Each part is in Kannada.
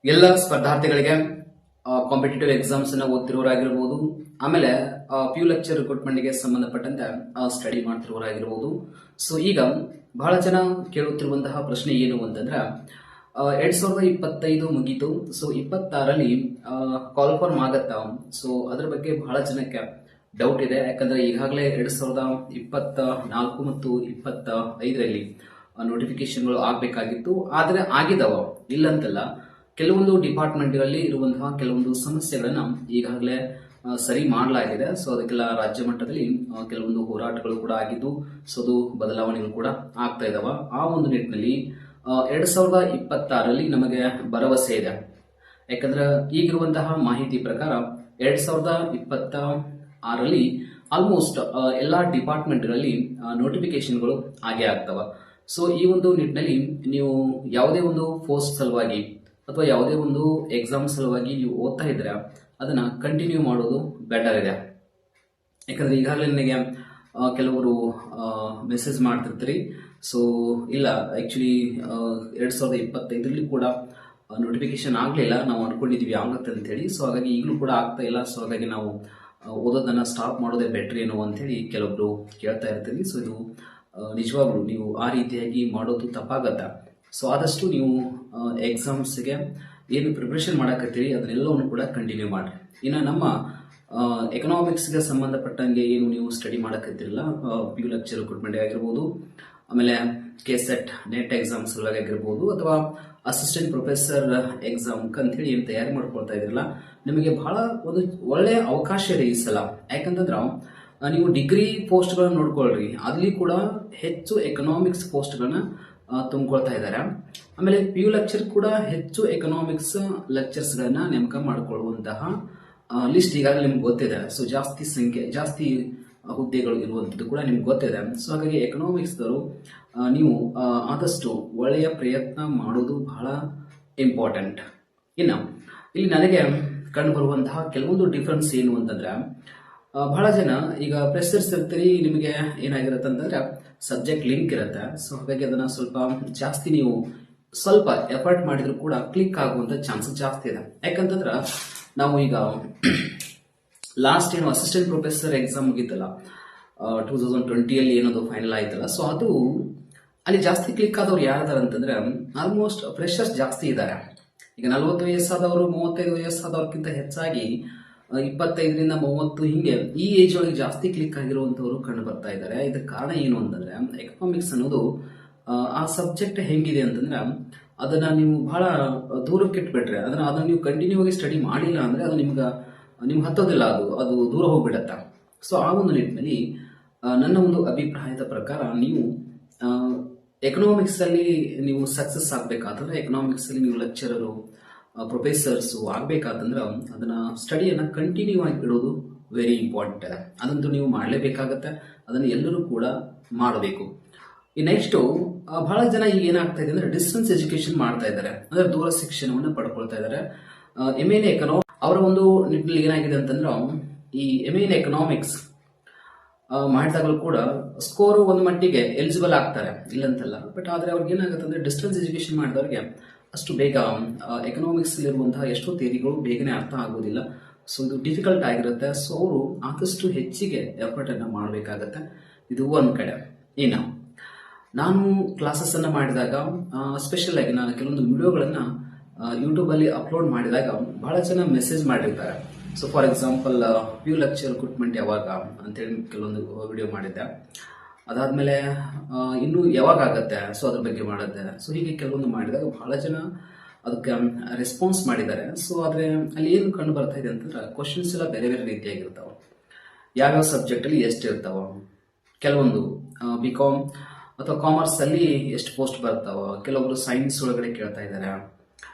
ಎಲ್ಲ ಸ್ಪರ್ಧಾರ್ಥಿಗಳಿಗೆ ಕಾಂಪಿಟೇಟಿವ್ ಎಕ್ಸಾಮ್ಸ್ ಅನ್ನ ಓದ್ತಿರೋರಾಗಿರ್ಬೋದು, ಆಮೇಲೆ ಪ್ಯೂ ಲೆಕ್ಚರ್ ರಿಕ್ರೂಟ್ಮೆಂಟ್ಗೆ ಸಂಬಂಧಪಟ್ಟಂತೆ ಸ್ಟಡಿ ಮಾಡ್ತಿರೋರಾಗಿರ್ಬೋದು. ಸೊ ಈಗ ಬಹಳ ಜನ ಕೇಳುತ್ತಿರುವಂತಹ ಪ್ರಶ್ನೆ ಏನು ಅಂತಂದ್ರೆ 2025 ಮುಗೀತು. ಸೊ 26ರಲ್ಲಿ ಕಾಲ್ ಫಾರ್ಮ್ ಆಗತ್ತಾ? ಸೊ ಅದ್ರ ಬಗ್ಗೆ ಬಹಳ ಜನಕ್ಕೆ ಡೌಟ್ ಇದೆ. ಯಾಕಂದ್ರೆ ಈಗಾಗಲೇ 2024 ಮತ್ತು 25ರಲ್ಲಿ ನೋಟಿಫಿಕೇಶನ್ಗಳು ಆಗಬೇಕಾಗಿತ್ತು. ಆದರೆ ಆಗಿದಾವ, ಇಲ್ಲಂತಲ್ಲ. ಕೆಲವೊಂದು ಡಿಪಾರ್ಟ್ಮೆಂಟ್ಗಳಲ್ಲಿ ಇರುವಂತಹ ಕೆಲವೊಂದು ಸಮಸ್ಯೆಗಳನ್ನ ಈಗಾಗಲೇ ಸರಿ ಮಾಡಲಾಗಿದೆ. ಸೊ ಅದಕ್ಕೆಲ್ಲ ರಾಜ್ಯ ಮಟ್ಟದಲ್ಲಿ ಕೆಲವೊಂದು ಹೋರಾಟಗಳು ಕೂಡ ಆಗಿದ್ದು, ಸೊ ಅದು ಬದಲಾವಣೆಗಳು ಕೂಡ ಆಗ್ತಾ ಇದಾವ. ಆ ಒಂದು ನಿಟ್ಟಿನಲ್ಲಿ 2026ರಲ್ಲಿ ನಮಗೆ ಭರವಸೆ ಇದೆ. ಯಾಕಂದ್ರೆ ಈಗಿರುವಂತಹ ಮಾಹಿತಿ ಪ್ರಕಾರ 2026ರಲ್ಲಿ ಆಲ್ಮೋಸ್ಟ್ ಎಲ್ಲಾ ಡಿಪಾರ್ಟ್ಮೆಂಟ್ಗಳಲ್ಲಿ ನೋಟಿಫಿಕೇಶನ್ಗಳು ಆಗೇ ಆಗ್ತವ. ಸೊ ಈ ಒಂದು ನಿಟ್ಟಿನಲ್ಲಿ ನೀವು ಯಾವುದೇ ಒಂದು ಪೋಸ್ಟ್ ಸಲುವಾಗಿ ಅಥವಾ ಯಾವುದೇ ಒಂದು ಎಕ್ಸಾಮ್ ಸಲುವಾಗಿ ನೀವು ಓದ್ತಾ ಇದ್ರೆ ಅದನ್ನ ಕಂಟಿನ್ಯೂ ಮಾಡೋದು ಬೆಟರ್ ಇದೆ. ಯಾಕಂದ್ರೆ ಈಗಾಗಲೇ ನನಗೆ ಕೆಲವರು ಮೆಸೇಜ್ ಮಾಡ್ತಿರ್ತೀರಿ. ಸೊ ಇಲ್ಲ, ಆಕ್ಚುಲಿ 2025ರಲ್ಲಿ ಕೂಡ ನೋಟಿಫಿಕೇಶನ್ ಆಗಲಿಲ್ಲ, ನಾವು ಅನ್ಕೊಂಡಿದ್ವಿ ಆಗುತ್ತೆ ಅಂತ ಹೇಳಿ. ಸೊ ಹಾಗಾಗಿ ಈಗಲೂ ಕೂಡ ಆಗ್ತಾ ಇಲ್ಲ. ಸೊ ಹಾಗಾಗಿ ನಾವು ಓದೋದನ್ನ ಸ್ಟಾಪ್ ಮಾಡೋದೇ ಬೆಟ್ರ್ ಏನೋ ಅಂತ ಹೇಳಿ ಕೆಲವೊಬ್ರು ಕೇಳ್ತಾ ಇರ್ತೀವಿ. ಸೊ ಇದು ನಿಜವಾಗ್ಲು ನೀವು ಆ ರೀತಿಯಾಗಿ ಮಾಡೋದು ತಪ್ಪಾಗತ್ತ. ಸೊ ಆದಷ್ಟು ನೀವು ಎಕ್ಸಾಮ್ಸ್ಗೆ ಏನು ಪ್ರಿಪರೇಷನ್ ಮಾಡಕತ್ತೀರಿ ಅದನ್ನೆಲ್ಲವನ್ನು ಕೂಡ ಕಂಟಿನ್ಯೂ ಮಾಡಿ. ಇನ್ನು ನಮ್ಮ ಎಕನಾಮಿಕ್ಸ್ಗೆ ಸಂಬಂಧಪಟ್ಟಂಗೆ ಏನು ನೀವು ಸ್ಟಡಿ ಮಾಡಕತ್ತಿರಲ್ಲ, ಪ್ಯೂ ಲೆಕ್ಚರ್ ರಿಕ್ರೂಟ್ಮೆಂಟ್ ಆಗಿರ್ಬೋದು, ಆಮೇಲೆ ಕೆಸೆಟ್ ನೆಟ್ ಎಕ್ಸಾಮ್ ಸಲುವಾಗಿ ಆಗಿರ್ಬೋದು, ಅಥವಾ ಅಸಿಸ್ಟೆಂಟ್ ಪ್ರೊಫೆಸರ್ ಎಕ್ಸಾಮ್ ಅಂತ ಹೇಳಿ ಏನು ತಯಾರಿ ಮಾಡ್ಕೊಳ್ತಾ ಇದ್ರಲ್ಲ, ನಿಮಗೆ ಬಹಳ ಒಂದು ಒಳ್ಳೆಯ ಅವಕಾಶ ಇದೆ ಈ ಸಲ. ಯಾಕಂತಂದ್ರ ನೀವು ಡಿಗ್ರಿ ಪೋಸ್ಟ್ಗಳನ್ನ ನೋಡ್ಕೊಳ್ರಿ, ಅಲ್ಲಿ ಕೂಡ ಹೆಚ್ಚು ಎಕನಾಮಿಕ್ಸ್ ಪೋಸ್ಟ್ಗಳನ್ನ ತುಂಬಿಕೊಳ್ತಾ ಇದ್ದಾರೆ. ಆಮೇಲೆ ಪಿ ಯು ಲೆಕ್ಚರ್ ಕೂಡ ಹೆಚ್ಚು ಎಕನಾಮಿಕ್ಸ್ ಲೆಕ್ಚರ್ಸ್ ಗಳನ್ನ ನೇಮಕ ಮಾಡಿಕೊಳ್ಳುವಂತಹ ಲಿಸ್ಟ್ ಈಗಾಗಲೇ ನಿಮ್ಗೆ ಗೊತ್ತಿದೆ. ಸೊ ಜಾಸ್ತಿ ಹುದ್ದೆಗಳು ಇರುವಂತದ್ದು ಕೂಡ ನಿಮ್ಗೆ ಗೊತ್ತಿದೆ. ಸೊ ಹಾಗಾಗಿ ಎಕನಾಮಿಕ್ಸ್ ದವರು ನೀವು ಆದಷ್ಟು ಒಳ್ಳೆಯ ಪ್ರಯತ್ನ ಮಾಡೋದು ಬಹಳ ಇಂಪಾರ್ಟೆಂಟ್. ಇನ್ನು ಇಲ್ಲಿ ನನಗೆ ಕಂಡು ಬರುವಂತಹ ಕೆಲವೊಂದು ಡಿಫರೆನ್ಸ್ ಏನು ಅಂತಂದ್ರೆ, ಬಹಳ ಜನ ಈಗ ಫ್ರೆಶರ್ಸ್ ಇರ್ತೀರಿ, ನಿಮಗೆ ಏನಾಗಿರುತ್ತೆ ಅಂತಂದ್ರೆ ಸಬ್ಜೆಕ್ಟ್ ಲಿಂಕ್ ಇರುತ್ತೆ. ಸೊ ಹಾಗಾಗಿ ಅದನ್ನ ಸ್ವಲ್ಪ ಎಫರ್ಟ್ ಮಾಡಿದ್ರು ಕೂಡ ಕ್ಲಿಕ್ ಆಗುವಂತ ಚಾನ್ಸಸ್ ಜಾಸ್ತಿ ಇದೆ. ಯಾಕಂತಂದ್ರ ನಾವು ಈಗ ಲಾಸ್ಟ್ ಏನು ಅಸಿಸ್ಟೆಂಟ್ ಪ್ರೊಫೆಸರ್ ಎಕ್ಸಾಮ್ ಮುಗಿತಲ್ಲ 2020ಯಲ್ಲಿ ಏನದು ಫೈನಲ್ ಆಯ್ತಲ್ಲ, ಸೊ ಅದು ಅಲ್ಲಿ ಜಾಸ್ತಿ ಕ್ಲಿಕ್ ಆದವ್ರು ಯಾರಿದಾರ ಅಂತಂದ್ರೆ ಆಲ್ಮೋಸ್ಟ್ ಫ್ರೆಶರ್ಸ್ ಜಾಸ್ತಿ ಇದ್ದಾರೆ. ಈಗ 40 ವಯಸ್ಸಾದವರು 35 ವಯಸ್ಸಾದವ್ರಕ್ಕಿಂತ ಹೆಚ್ಚಾಗಿ 25ರಿಂದ 30 ಹಿಂಗೆ ಈ ಏಜ್ ಒಳಗೆ ಜಾಸ್ತಿ ಕ್ಲಿಕ್ ಆಗಿರುವಂತವರು ಕಂಡು ಬರ್ತಾ ಇದ್ದಾರೆ. ಇದಕ್ಕೆ ಕಾರಣ ಏನು ಅಂತಂದ್ರೆ, ಎಕನಾಮಿಕ್ಸ್ ಅನ್ನೋದು ಆ ಸಬ್ಜೆಕ್ಟ್ ಹೆಂಗಿದೆ ಅಂತಂದ್ರೆ ಅದನ್ನ ನೀವು ಬಹಳ ದೂರಕ್ಕೆ ಇಟ್ಬಿಟ್ರೆ, ಅದನ್ನ ನೀವು ಕಂಟಿನ್ಯೂ ಆಗಿ ಸ್ಟಡಿ ಮಾಡಿಲ್ಲ ಅಂದ್ರೆ ಅದು ನಿಮ್ಗೆ ಹತ್ತೋದಿಲ್ಲ, ಅದು ದೂರ ಹೋಗ್ಬಿಡತ್ತ. ಸೊ ಆ ಒಂದು ನಿಟ್ಟಿನಲ್ಲಿ ನನ್ನ ಒಂದು ಅಭಿಪ್ರಾಯದ ಪ್ರಕಾರ ನೀವು ಎಕನಾಮಿಕ್ಸ್ ಅಲ್ಲಿ ನೀವು ಸಕ್ಸಸ್ ಆಗ್ಬೇಕಾದ್ರೆ, ಎಕನಾಮಿಕ್ಸ್ ಅಲ್ಲಿ ನೀವು ಲೆಕ್ಚರರು ಪ್ರೊಫೆಸರ್ಸ್ ಆಗ್ಬೇಕಾದಂದ್ರೆ ಅದನ್ನ ಸ್ಟಡಿಯನ್ನ ಕಂಟಿನ್ಯೂ ಆಗಿ ಇಡೋದು ವೆರಿ ಇಂಪಾರ್ಟೆಂಟ್ ಇದೆ. ಅದಂತೂ ನೀವು ಮಾಡಲೇಬೇಕಾಗತ್ತೆ, ಅದನ್ನು ಎಲ್ಲರೂ ಕೂಡ ಮಾಡಬೇಕು. ಈ ನೆಕ್ಸ್ಟ್ ಬಹಳ ಜನ ಈಗ ಏನಾಗ್ತಾ ಇದೆ ಅಂದ್ರೆ ಡಿಸ್ಟೆನ್ಸ್ ಎಜುಕೇಶನ್ ಮಾಡ್ತಾ ಇದ್ದಾರೆ, ಅಂದ್ರೆ ದೂರ ಶಿಕ್ಷಣವನ್ನು ಪಡ್ಕೊಳ್ತಾ ಇದ್ದಾರೆ. MA ಅವರ ಒಂದು ನಿಟ್ಟಿನಲ್ಲಿ ಏನಾಗಿದೆ ಅಂತಂದ್ರೆ, ಈ MA ಎಕನಾಮಿಕ್ಸ್ ಮಾಡಿದಾಗಲೂ ಕೂಡ ಸ್ಕೋರ್ ಒಂದು ಮಟ್ಟಿಗೆ ಎಲಿಜಿಬಲ್ ಆಗ್ತಾರೆ, ಇಲ್ಲಂತಲ್ಲ. ಬಟ್ ಆದ್ರೆ ಅವ್ರಿಗೆ ಏನಾಗುತ್ತೆ ಅಂದ್ರೆ ಡಿಸ್ಟೆನ್ಸ್ ಎಜುಕೇಶನ್ ಮಾಡಿದವ್ರಿಗೆ ಅಷ್ಟು ಬೇಗ ಎಕನಾಮಿಕ್ಸ್ ಇರುವಂತಹ ಎಷ್ಟೋ ಥಿಯರಿಗಳು ಬೇಗನೆ ಅರ್ಥ ಆಗೋದಿಲ್ಲ. ಸೊ ಇದು ಡಿಫಿಕಲ್ಟ್ ಆಗಿರುತ್ತೆ. ಸೊ ಅವರು ಆದಷ್ಟು ಹೆಚ್ಚಿಗೆ ಎಫರ್ಟ್ ಅನ್ನ ಮಾಡಬೇಕಾಗತ್ತೆ. ಇದು ಒಂದ್ ಕಡೆ. ಇನ್ನು ನಾನು ಕ್ಲಾಸಸ್ ಅನ್ನ ಮಾಡಿದಾಗ ಸ್ಪೆಷಲ್ ಆಗಿ ನಾನು ಕೆಲವೊಂದು ವಿಡಿಯೋಗಳನ್ನ ಯೂಟ್ಯೂಬ್ ಅಲ್ಲಿ ಅಪ್ಲೋಡ್ ಮಾಡಿದಾಗ ಬಹಳ ಜನ ಮೆಸೇಜ್ ಮಾಡಿರ್ತಾರೆ. So for example PU lecture recruitment ಯಾವಾಗ ಅಂತೇಳಿ ಕೆಲವೊಂದು ವಿಡಿಯೋ ಮಾಡಿದ್ದೆ. ಅದಾದ್ಮೇಲೆ ಇನ್ನು ಯಾವಾಗ ಆಗತ್ತೆ, ಸೊ ಅದ್ರ ಬಗ್ಗೆ ಮಾಡುತ್ತೆ. ಸೊ ಹೀಗೆ ಕೆಲವೊಂದು ಮಾಡಿದಾಗ ಬಹಳ ಜನ ಅದಕ್ಕೆ ರೆಸ್ಪಾನ್ಸ್ ಮಾಡಿದ್ದಾರೆ. ಸೊ ಆದ್ರೆ ಅಲ್ಲಿ ಏನು ಕಂಡು ಬರ್ತಾ ಇದೆ ಅಂತಂದ್ರೆ ಕ್ವಶನ್ಸ್ ಎಲ್ಲ ಬೇರೆ ಬೇರೆ ರೀತಿಯಾಗಿರ್ತಾವ. ಯಾವ್ಯಾವ ಸಬ್ಜೆಕ್ಟ್ ಅಲ್ಲಿ ಎಷ್ಟು ಇರ್ತಾವ, ಕೆಲವೊಂದು BCom ಅಥವಾ ಕಾಮರ್ಸ್ ಅಲ್ಲಿ ಎಷ್ಟು ಪೋಸ್ಟ್ ಬರ್ತಾವ, ಕೆಲವೊಬ್ರು ಸೈನ್ಸ್ ಒಳಗಡೆ ಕೇಳ್ತಾ ಇದ್ದಾರೆ,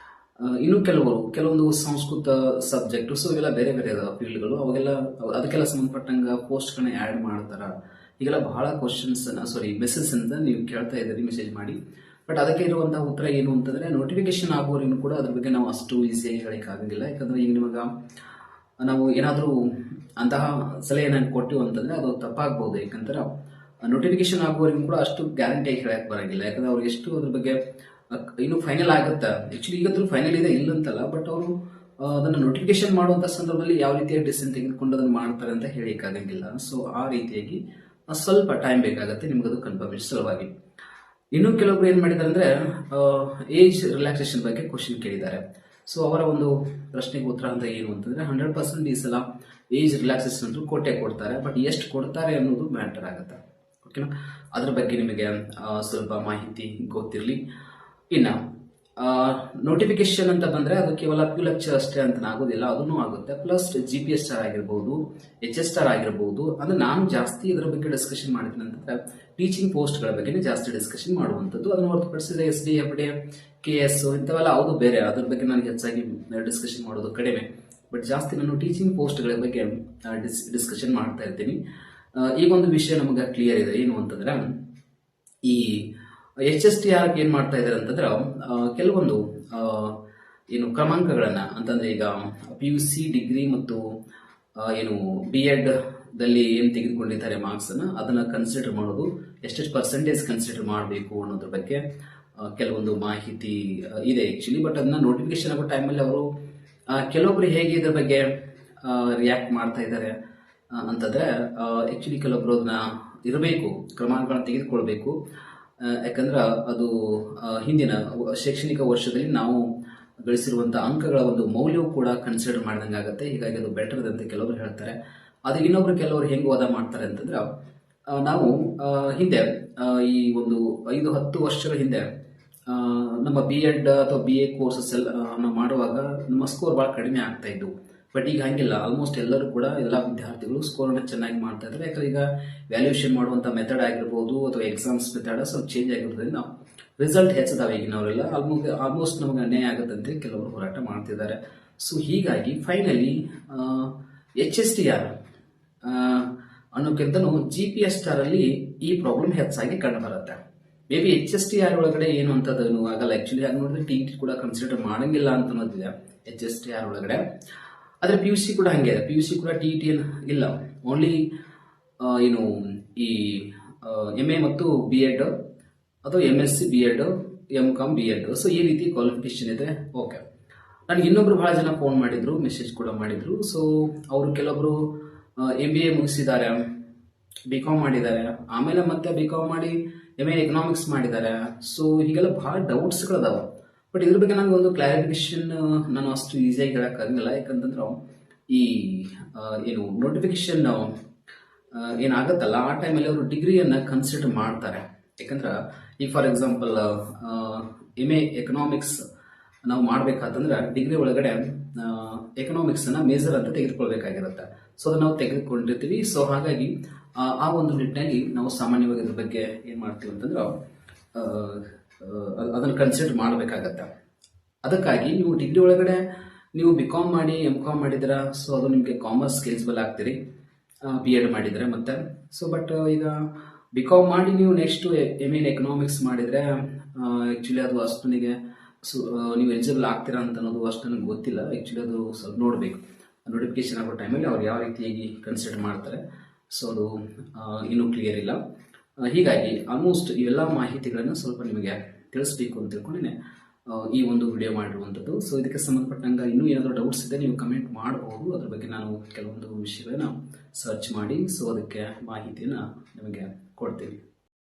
ಇನ್ನು ಕೆಲವೊಂದು ಸಂಸ್ಕೃತ ಸಬ್ಜೆಕ್ಟ್. ಸೊ ಇವೆಲ್ಲ ಬೇರೆ ಬೇರೆ ಫೀಲ್ಡ್ಗಳು, ಅವಾಗೆಲ್ಲ ಅದಕ್ಕೆಲ್ಲ ಸಂಬಂಧಪಟ್ಟಂಗ ಪೋಸ್ಟ್ ಗಳನ್ನ ಆಡ್ ಮಾಡ್ತಾರ. ಈಗೆಲ್ಲ ಬಹಳ ಮೆಸೇಜ್ ಅಂತ ನೀವು ಕೇಳ್ತಾ ಇದ್ದೀರಿ, ಮೆಸೇಜ್ ಮಾಡಿ. ಬಟ್ ಅದಕ್ಕೆ ಇರುವಂತಹ ಉತ್ತರ ಏನು ಅಂತಂದ್ರೆ, ನೋಟಿಫಿಕೇಶನ್ ಆಗೋರಿಗೂ ಕೂಡ ಅದ್ರ ಬಗ್ಗೆ ನಾವು ಅಷ್ಟು ಈಸಿಯಾಗಿ ಹೇಳಕ್ ಆಗಂಗಿಲ್ಲ. ಯಾಕಂದ್ರೆ ಈಗ ನಿಮಗ ನಾವು ಏನಾದ್ರೂ ಅಂತಹ ಸಲಹೆಯನ್ನು ಕೊಟ್ಟಿವಿ ಅಂತಂದ್ರೆ ಅದು ತಪ್ಪಾಗಬಹುದು. ಯಾಕಂದ್ರೆ ನೋಟಿಫಿಕೇಶನ್ ಆಗುವವರೆಗೂ ಕೂಡ ಅಷ್ಟು ಗ್ಯಾರಂಟಿ ಆಗಿ ಹೇಳಕ್ ಬರಂಗಿಲ್ಲ. ಯಾಕಂದ್ರೆ ಅವ್ರಿಗೆ ಎಷ್ಟು ಅದ್ರ ಬಗ್ಗೆ ಇನ್ನು ಫೈನಲ್ ಆಗುತ್ತಾ, ಆಕ್ಚುಲಿ ಈಗಂತೂ ಫೈನಲ್ ಇದೆ ಇಲ್ಲ ಅಂತಲ್ಲ, ಬಟ್ ಅವರು ಅದನ್ನು ನೋಟಿಫಿಕೇಶನ್ ಮಾಡುವಂತ ಸಂದರ್ಭದಲ್ಲಿ ಯಾವ ರೀತಿಯಾಗಿ ಡಿಸಿಷನ್ ತೆಗೆದುಕೊಂಡು ಅದನ್ನು ಮಾಡ್ತಾರೆ ಅಂತ ಹೇಳಿಕ್ಕಾಗಂಗಿಲ್ಲ. ಸೊ ಆ ರೀತಿಯಾಗಿ ಸ್ವಲ್ಪ ಟೈಮ್ ಬೇಕಾಗುತ್ತೆ ನಿಮ್ಗದು ಕನ್ಫರ್ಮೇಶನ್ ಸಲುವಾಗಿ. ಇನ್ನು ಕೆಲವೊಬ್ರು ಏನ್ ಮಾಡಿದ್ದಾರೆ ಅಂದ್ರೆ ಏಜ್ ರಿಲ್ಯಾಕ್ಸೇಷನ್ ಬಗ್ಗೆ ಕ್ವಶನ್ ಕೇಳಿದ್ದಾರೆ. ಸೊ ಅವರ ಒಂದು ಪ್ರಶ್ನೆಗೆ ಉತ್ತರ ಅಂತ ಏನು ಅಂತಂದ್ರೆ 100% ಈ ಸಲ ಏಜ್ ರಿಲ್ಯಾಕ್ಸೇಷನ್ ಅಂತೂ ಕೊಡ್ತಾರೆ, ಬಟ್ ಎಷ್ಟು ಕೊಡ್ತಾರೆ ಅನ್ನೋದು ಮ್ಯಾಟರ್ ಆಗುತ್ತೆ. ಓಕೆನಾ, ಅದ್ರ ಬಗ್ಗೆ ನಿಮಗೆ ಸ್ವಲ್ಪ ಮಾಹಿತಿ ಗೊತ್ತಿರಲಿ. ಇನ್ನ ನೋಟಿಫಿಕೇಶನ್ ಅಂತ ಬಂದ್ರೆ ಅದು ಕೇವಲ ಪ್ಯೂ ಲೆಕ್ಚರ್ ಅಷ್ಟೇ ಅಂತ ಆಗೋದಿಲ್ಲ, ಅದನ್ನು ಆಗುತ್ತೆ. ಪ್ಲಸ್ GPS ಸ್ಟಾರ್ ಆಗಿರ್ಬೋದು, HS ಸ್ಟಾರ್ ಆಗಿರ್ಬೋದು. ಅಂದ್ರೆ ನಾನು ಜಾಸ್ತಿ ಇದರ ಬಗ್ಗೆ ಡಿಸ್ಕಷನ್ ಮಾಡ್ತೀನಿ ಅಂತಂದ್ರೆ ಟೀಚಿಂಗ್ ಪೋಸ್ಟ್ ಗಳ ಬಗ್ಗೆ ಜಾಸ್ತಿ ಡಿಸ್ಕಷನ್ ಮಾಡುವಂಥದ್ದು. ಅದನ್ನು ಹೊರತುಪಡಿಸಿದ್ರೆ SD, FD, KS ಇಂಥವೆಲ್ಲ ಅದು ಬೇರೆ, ಅದ್ರ ಬಗ್ಗೆ ನಾನು ಹೆಚ್ಚಾಗಿ ಡಿಸ್ಕಷನ್ ಮಾಡೋದು ಕಡಿಮೆ. ಬಟ್ ಜಾಸ್ತಿ ನಾನು ಟೀಚಿಂಗ್ ಪೋಸ್ಟ್ ಗಳ ಬಗ್ಗೆ ಡಿಸ್ಕಷನ್ ಮಾಡ್ತಾ ಇರ್ತೀನಿ. ಈಗ ಒಂದು ವಿಷಯ ನಮಗೆ ಕ್ಲಿಯರ್ ಇದೆ, ಏನು ಅಂತಂದ್ರೆ ಈ HSTR ಏನ್ ಮಾಡ್ತಾ ಇದ್ದಾರೆ ಅಂತಂದ್ರೆ ಕೆಲವೊಂದು ಏನು ಕ್ರಮಾಂಕಗಳನ್ನ ಅಂತಂದ್ರೆ ಈಗ PUC ಡಿಗ್ರಿ ಮತ್ತು ಏನು B.Ed ದಲ್ಲಿ ಏನ್ ತೆಗೆದುಕೊಂಡಿದ್ದಾರೆ ಮಾರ್ಕ್ಸ್ ಅನ್ನ ಅದನ್ನ ಕನ್ಸಿಡರ್ ಮಾಡೋದು, ಎಷ್ಟೆಷ್ಟು ಪರ್ಸೆಂಟೇಜ್ ಕನ್ಸಿಡರ್ ಮಾಡಬೇಕು ಅನ್ನೋದ್ರ ಬಗ್ಗೆ ಕೆಲವೊಂದು ಮಾಹಿತಿ ಇದೆ ಆಕ್ಚುಲಿ. ಬಟ್ ಅದನ್ನ ನೋಟಿಫಿಕೇಶನ್ ಆಗೋ ಟೈಮಲ್ಲಿ ಅವರು ಕೆಲವೊಬ್ರು ಹೇಗೆ ಇದ್ರ ಬಗ್ಗೆ ರಿಯಾಕ್ಟ್ ಮಾಡ್ತಾ ಇದ್ದಾರೆ ಅಂತಂದ್ರೆ ಆಕ್ಚುಲಿ ಕೆಲವೊಬ್ರು ಅದನ್ನ ಇರಬೇಕು, ಕ್ರಮಾಂಕಗಳನ್ನ ತೆಗೆದುಕೊಳ್ಬೇಕು. ಯಾಕಂದ್ರೆ ಅದು ಹಿಂದಿನ ಶೈಕ್ಷಣಿಕ ವರ್ಷದಲ್ಲಿ ನಾವು ಗಳಿಸಿರುವಂತಹ ಅಂಕಗಳ ಒಂದು ಮೌಲ್ಯವು ಕೂಡ ಕನ್ಸಿಡರ್ ಮಾಡ್ದಂಗೆ ಆಗುತ್ತೆ. ಹೀಗಾಗಿ ಅದು ಬೆಟರ್ ಅಂತ ಕೆಲವರು ಹೇಳ್ತಾರೆ. ಅದು ಇನ್ನೊಬ್ರು ಕೆಲವರು ಹೆಂಗ್ ವಾದ ಮಾಡ್ತಾರೆ ಅಂತಂದ್ರೆ ನಾವು ಹಿಂದೆ ಈ ಒಂದು 5-10 ವರ್ಷಗಳ ಹಿಂದೆ ನಮ್ಮ B.Ed ಅಥವಾ BA ಕೋರ್ಸಸ್ ಎಲ್ಲ ನಾವು ಮಾಡುವಾಗ ನಮ್ಮ ಸ್ಕೋರ್ ಬಹಳ ಕಡಿಮೆ ಆಗ್ತಾ ಇದ್ವು. ಬಟ್ ಈಗ ಹಂಗಿಲ್ಲ, ಆಲ್ಮೋಸ್ಟ್ ಎಲ್ಲರೂ ಕೂಡ ಎಲ್ಲ ವಿದ್ಯಾರ್ಥಿಗಳು ಸ್ಕೋರ್ ಅನ್ನು ಚೆನ್ನಾಗಿ ಮಾಡ್ತಾ ಇದ್ದಾರೆ. ಯಾಕಂದ್ರೆ ಈಗ ವ್ಯಾಲ್ಯೂಯೇಷನ್ ಮಾಡುವಂತ ಮೆಥಡ್ ಆಗಿರ್ಬೋದು ಅಥವಾ ಎಕ್ಸಾಮ್ಸ್ ಮೆಥಡ್ ಸ್ವಲ್ಪ ಚೇಂಜ್ ಆಗಿರೋದ್ರಿಂದ ರಿಸಲ್ಟ್ ಹೆಚ್ಚದಾವೆ. ಈಗಿನವರೆಲ್ಲ ಆಲ್ಮೋಸ್ಟ್ ನಮಗೆ ಅನ್ಯಾಯ ಆಗುತ್ತಂತೆ ಕೆಲವರು ಹೋರಾಟ ಮಾಡ್ತಿದ್ದಾರೆ. ಸೊ ಹೀಗಾಗಿ ಫೈನಲಿ HSTR ಅನ್ನೋಕ್ಕಿಂತನೂ GPS ಸ್ಟಾರ್ ಅಲ್ಲಿ ಈ ಪ್ರಾಬ್ಲಮ್ ಹೆಚ್ಚಾಗಿ ಕಂಡು ಬರುತ್ತೆ. ಮೇ ಬಿ HSTR ಒಳಗಡೆ ಏನು ಅಂತದನ್ನು ಆಗಲ್ಲ. ಆಕ್ಚುಲಿ ಹಾಗೆ ನೋಡಿದ್ರೆ TET ಕೂಡ ಕನ್ಸಿಡರ್ ಮಾಡಂಗಿಲ್ಲ ಅಂತ ಅನ್ನೋದಿದೆ HSTR ಒಳಗಡೆ. ಆದ್ರೆ PUC ಕೂಡ ಹಂಗೆ ಇದೆ, PUC ಕೂಡ TET ಇಲ್ಲ, ಓನ್ಲಿ ಏನು ಈ MA ಮತ್ತು B.Ed ಅಥವಾ MSc B.Ed, M.Com B.Ed. So ಈ ರೀತಿ ಕ್ವಾಲಿಫಿಕೇಶನ್ ಇದೆ. ಓಕೆ, ನನಗೆ ಇನ್ನೊಬ್ರು ಬಹಳ ಜನ ಫೋನ್ ಮಾಡಿದ್ರು, ಮೆಸೇಜ್ ಕೂಡ ಮಾಡಿದ್ರು. ಸೊ ಅವರು ಕೆಲವೊಬ್ರು MBA ಮುಗಿಸಿದ್ದಾರೆ, B.Com ಮಾಡಿದ್ದಾರೆ, ಆಮೇಲೆ ಮತ್ತೆ B.Com ಮಾಡಿ MA ಎಕನಾಮಿಕ್ಸ್ ಮಾಡಿದ್ದಾರೆ. ಸೊ ಹೀಗೆಲ್ಲ ಬಹಳ ಡೌಟ್ಸ್ಗಳದಾವ. ಬಟ್ ಇದ್ರ ಬಗ್ಗೆ ನನಗೆ ಒಂದು ಕ್ಲಾರಿಫಿಕೇಶನ್ ನಾನು ಅಷ್ಟು ಈಸಿಯಾಗಿ ಹೇಳಕ್ಕಾಗಂಗಿಲ್ಲ. ಯಾಕಂತಂದ್ರೆ ಈ ಏನು ನೋಟಿಫಿಕೇಶನ್ ಏನಾಗತ್ತಲ್ಲ ಆ ಟೈಮಲ್ಲಿ ಅವರು ಡಿಗ್ರಿಯನ್ನ ಕನ್ಸಿಡರ್ ಮಾಡ್ತಾರೆ. ಯಾಕಂದ್ರೆ ಈಗ ಫಾರ್ ಎಕ್ಸಾಂಪಲ್ MA ಎಕನಾಮಿಕ್ಸ್ ನಾವು ಮಾಡ್ಬೇಕಾತಂದ್ರೆ ಡಿಗ್ರಿ ಒಳಗಡೆ ಎಕನಾಮಿಕ್ಸ್ ಅನ್ನ ಮೇಜರ್ ಅಂತ ತೆಗೆದುಕೊಳ್ಬೇಕಾಗಿರುತ್ತೆ. ಸೊ ಅದನ್ನ ನಾವು ತೆಗೆದುಕೊಂಡಿರ್ತೀವಿ. ಸೊ ಹಾಗಾಗಿ ಆ ಒಂದು ನಿಟ್ಟಿನಲ್ಲಿ ನಾವು ಸಾಮಾನ್ಯವಾಗಿ ಅದ್ರ ಬಗ್ಗೆ ಏನ್ ಮಾಡ್ತೀವಿ ಅಂತಂದ್ರೆ ಅದನ್ನು ಕನ್ಸಿಡರ್ ಮಾಡಬೇಕಾಗತ್ತೆ. ಅದಕ್ಕಾಗಿ ನೀವು ಡಿಗ್ರಿ ಒಳಗಡೆ ನೀವು B.Com ಮಾಡಿ M.Com ಮಾಡಿದ್ರ, ಸೊ ಅದು ನಿಮಗೆ ಕಾಮರ್ಸ್ ಎಲಿಜಿಬಲ್ ಆಗ್ತೀರಿ. B.Ed ಮಾಡಿದ್ರೆ ಮತ್ತೆ ಸೊ ಬಟ್ ಈಗ B.Com ಮಾಡಿ ನೀವು ನೆಕ್ಸ್ಟ್ MA ಎಕನಾಮಿಕ್ಸ್ ಮಾಡಿದ್ರೆ ಆಕ್ಚುಲಿ ಅದು ಅಷ್ಟನಿಗೆ ನೀವು ಎಲಿಜಿಬಲ್ ಆಗ್ತೀರಾ ಅಂತ ಅನ್ನೋದು ಅಷ್ಟು ನನಗೆ ಗೊತ್ತಿಲ್ಲ. ಆಕ್ಚುಲಿ ಅದು ಸ್ವಲ್ಪ ನೋಡಬೇಕು, ನೋಟಿಫಿಕೇಶನ್ ಆಗೋ ಟೈಮಲ್ಲಿ ಅವ್ರು ಯಾವ ರೀತಿಯಾಗಿ ಕನ್ಸಿಡರ್ ಮಾಡ್ತಾರೆ. ಸೊ ಅದು ಇನ್ನೂ ಕ್ಲಿಯರ್ ಇಲ್ಲ. ಹೀಗಾಗಿ ಆಲ್ಮೋಸ್ಟ್ ಇವೆಲ್ಲ ಮಾಹಿತಿಗಳನ್ನು ಸ್ವಲ್ಪ ನಿಮಗೆ ತಿಳಿಸ್ಬೇಕು ಅಂತ ತಿಳ್ಕೊಂಡಿನೇ ಈ ಒಂದು ವಿಡಿಯೋ ಮಾಡಿರುವಂಥದ್ದು. ಸೊ ಇದಕ್ಕೆ ಸಂಬಂಧಪಟ್ಟಂಗೆ ಇನ್ನೂ ಏನಾದರೂ ಡೌಟ್ಸ್ ಇದೆ ನೀವು ಕಮೆಂಟ್ ಮಾಡಬಹುದು. ಅದ್ರ ಬಗ್ಗೆ ನಾನು ಕೆಲವೊಂದು ವಿಷಯಗಳನ್ನ ಸರ್ಚ್ ಮಾಡಿ ಸೊ ಅದಕ್ಕೆ ಮಾಹಿತಿಯನ್ನು ನಿಮಗೆ ಕೊಡ್ತೀನಿ.